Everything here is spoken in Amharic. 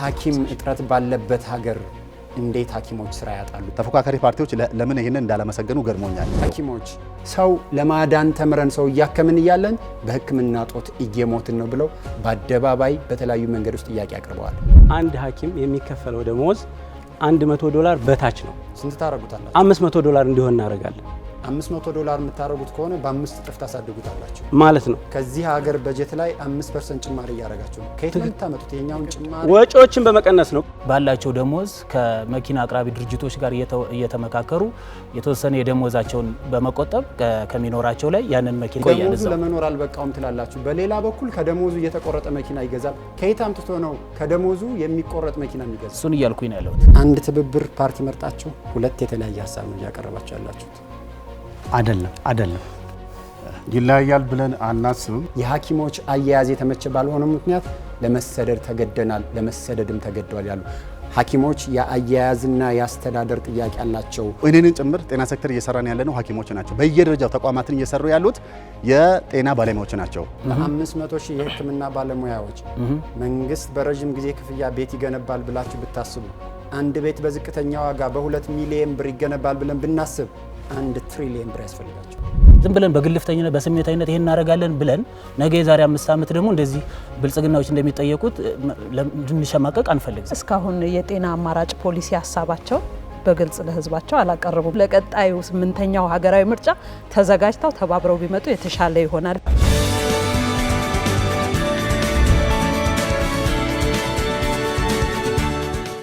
የሐኪም እጥረት ባለበት ሀገር እንዴት ሐኪሞች ስራ ያጣሉ? ተፎካካሪ ፓርቲዎች ለምን ይሄንን እንዳላመሰገኑ ገርሞኛል። ሐኪሞች ሰው ለማዳን ተምረን ሰው እያከምን እያለን በሕክምና ጦት እየሞትን ነው ብለው በአደባባይ በተለያዩ መንገዶች ጥያቄ አቅርበዋል። አንድ ሐኪም የሚከፈለው ደሞዝ $100 በታች ነው። ስንት ታረጉታላችሁ? $500 እንዲሆን እናደርጋለን። $500 የምታረጉት ከሆነ በ5 እጥፍ ታሳድጉታላችሁ ማለት ነው። ከዚህ ሀገር በጀት ላይ 5% ጭማሪ እያደረጋችሁ ነው። ከየት ነው የምታመጡት? የኛውን ጭማሪ ወጪዎችን በመቀነስ ነው። ባላቸው ደሞዝ ከመኪና አቅራቢ ድርጅቶች ጋር እየተመካከሩ የተወሰነ የደሞዛቸውን በመቆጠብ ከሚኖራቸው ላይ ያንን መኪና ደሞዙ ለመኖር አልበቃውም ትላላችሁ። በሌላ በኩል ከደሞዙ እየተቆረጠ መኪና ይገዛል። ከየት አምጥቶ ነው ከደሞዙ የሚቆረጥ መኪና የሚገዛ? እሱን እያልኩኝ ነው ያለሁት። አንድ ትብብር ፓርቲ መርጣችሁ ሁለት የተለያየ ሀሳብ ነው እያቀረባችሁ ያላችሁት። አይደለም ይለያያል ብለን አናስብም። የሐኪሞች አያያዝ የተመቸ ባልሆነ ምክንያት ለመሰደድ ተገደናል፣ ለመሰደድም ተገደዋል ያሉ ሐኪሞች የአያያዝና የአስተዳደር ጥያቄ አላቸው። እኔንን ጭምር ጤና ሴክተር እየሰራን ያለነው ሐኪሞች ናቸው። በየደረጃው ተቋማትን እየሰሩ ያሉት የጤና ባለሙያዎች ናቸው። በ500,000 የሕክምና ባለሙያዎች መንግስት በረጅም ጊዜ ክፍያ ቤት ይገነባል ብላችሁ ብታስቡ፣ አንድ ቤት በዝቅተኛ ዋጋ በ2 ሚሊዮን ብር ይገነባል ብለን ብናስብ 1 ትሪሊዮን ብር ያስፈልጋቸው። ዝም ብለን በግልፍተኝነት በስሜታዊነት ይሄን እናደርጋለን ብለን ነገ የዛሬ 5 ዓመት ደግሞ እንደዚህ ብልጽግናዎች እንደሚጠየቁት እንድንሸማቀቅ አንፈልግም። እስካሁን የጤና አማራጭ ፖሊሲ ሀሳባቸው በግልጽ ለህዝባቸው አላቀረቡም። ለቀጣዩ 8ኛው ሀገራዊ ምርጫ ተዘጋጅተው ተባብረው ቢመጡ የተሻለ ይሆናል።